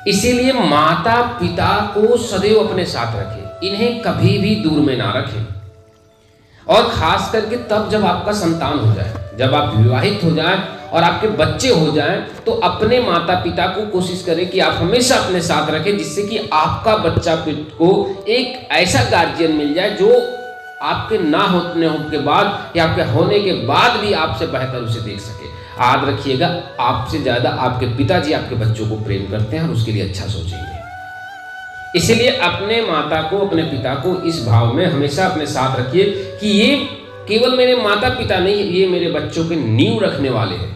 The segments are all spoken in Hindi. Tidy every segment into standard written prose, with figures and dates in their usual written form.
इसीलिए माता पिता को सदैव अपने साथ रखें, इन्हें कभी भी दूर में ना रखें। और खास करके तब जब आपका संतान हो जाए, जब आप विवाहित हो जाएं और आपके बच्चे हो जाएं, तो अपने माता पिता को कोशिश करें कि आप हमेशा अपने साथ रखें, जिससे कि आपका बच्चा को एक ऐसा गार्जियन मिल जाए जो आपके ना होने के बाद या आपके होने के बाद भी आपसे बेहतर उसे देख सके। याद रखिएगा, आपसे ज़्यादा आपके पिताजी आपके बच्चों को प्रेम करते हैं और उसके लिए अच्छा सोचेंगे। इसलिए अपने माता को, अपने पिता को इस भाव में हमेशा अपने साथ रखिए कि ये केवल मेरे माता पिता नहीं, ये मेरे बच्चों के नींव रखने वाले हैं।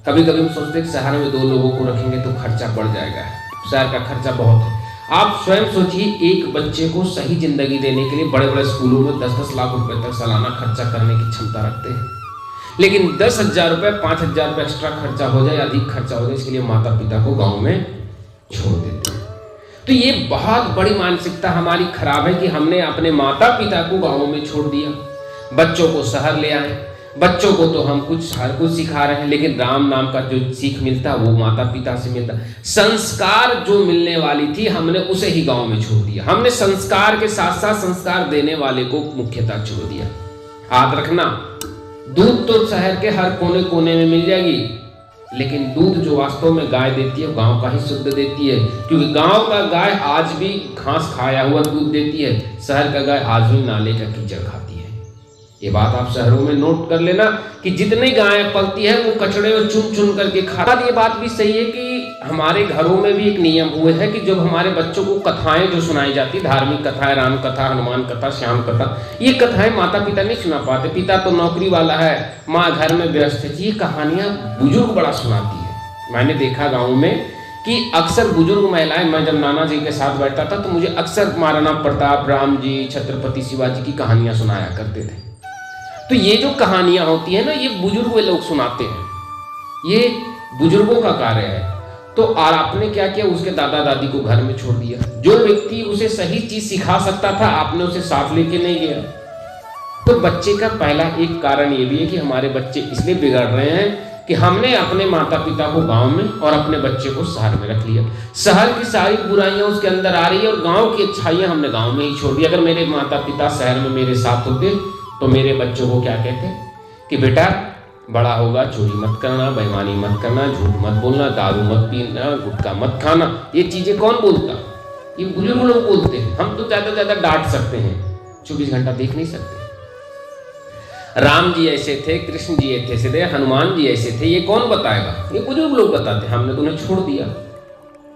कभी कभी हम सोचते हैं कि शहर में 2 लोगों को रखेंगे तो खर्चा बढ़ जाएगा, शहर का खर्चा बहुत है। आप स्वयं सोचिए, एक बच्चे को सही जिंदगी देने के लिए बड़े बड़े स्कूलों में 10-10 लाख रुपए तक सालाना खर्चा करने की क्षमता रखते हैं, लेकिन 10,000 रुपये 5,000 रुपये एक्स्ट्रा खर्चा हो जाए, अधिक खर्चा हो जाए, इसके लिए माता पिता को गाँव में छोड़ देते हैं। तो ये बहुत बड़ी मानसिकता हमारी खराब है कि हमने अपने माता पिता को गाँव में छोड़ दिया, बच्चों को शहर ले आए। बच्चों को तो हम हर कुछ सिखा रहे हैं, लेकिन राम नाम का जो सीख मिलता वो माता पिता से मिलता। संस्कार जो मिलने वाली थी हमने उसे ही गांव में छोड़ दिया। हमने संस्कार के साथ साथ संस्कार देने वाले को मुख्यतः छोड़ दिया। याद रखना, दूध तो शहर के हर कोने कोने में मिल जाएगी, लेकिन दूध जो वास्तव में गाय देती है गांव का ही शुद्ध देती है, क्योंकि गांव का गाय आज भी घास खाया हुआ दूध देती है, शहर का गाय आज भी नाले का कीचड़ खाती है। ये बात आप शहरों में नोट कर लेना कि जितनी गायें पलती है वो कचड़े और चुन चुन करके खाता। ये बात भी सही है कि हमारे घरों में भी एक नियम हुए है कि जब हमारे बच्चों को कथाएं जो सुनाई जाती, धार्मिक कथाएं, राम कथा, हनुमान कथा, श्याम कथा, ये कथाएं माता पिता नहीं सुना पाते। पिता तो नौकरी वाला है, माँ घर में व्यस्त है। ये कहानियां बुजुर्ग बड़ा सुनाती है। मैंने देखा गाँव में कि अक्सर बुजुर्ग महिलाएं, मैं जब नाना जी के साथ बैठता था तो मुझे अक्सर महाराणा प्रताप, राम जी, छत्रपति शिवाजी की कहानियां सुनाया करते थे। तो ये जो कहानियां होती है ना, ये बुजुर्ग वे लोग सुनाते हैं, ये बुजुर्गों का कार्य है। तो और आपने क्या किया, उसके दादा दादी को घर में छोड़ दिया। जो व्यक्ति उसे सही चीज सिखा सकता था, आपने उसे साथ लेके नहीं गया। तो बच्चे का पहला एक कारण ये भी है कि हमारे बच्चे इसलिए बिगड़ रहे हैं कि हमने अपने माता पिता को गांव में और अपने बच्चे को शहर में रख लिया। शहर की सारी बुराइयां उसके अंदर आ रही है और गांव की अच्छाइयां हमने गांव में ही छोड़ दी। अगर मेरे माता पिता शहर में मेरे साथ होते तो मेरे बच्चों को क्या कहते कि बेटा बड़ा होगा चोरी मत करना, बेईमानी मत करना, झूठ मत बोलना, दारू मत पीना, गुटखा मत खाना। ये चीजें कौन बोलता? ये बुजुर्ग लोग बोलते हैं। हम तो ज्यादा ज्यादा डांट सकते हैं, 24 घंटा देख नहीं सकते। राम जी ऐसे थे, कृष्ण जी ऐसे थे, हनुमान जी ऐसे थे, ये कौन बताएगा? ये बुजुर्ग लोग बताते हैं। हमने तो उन्हें छोड़ दिया।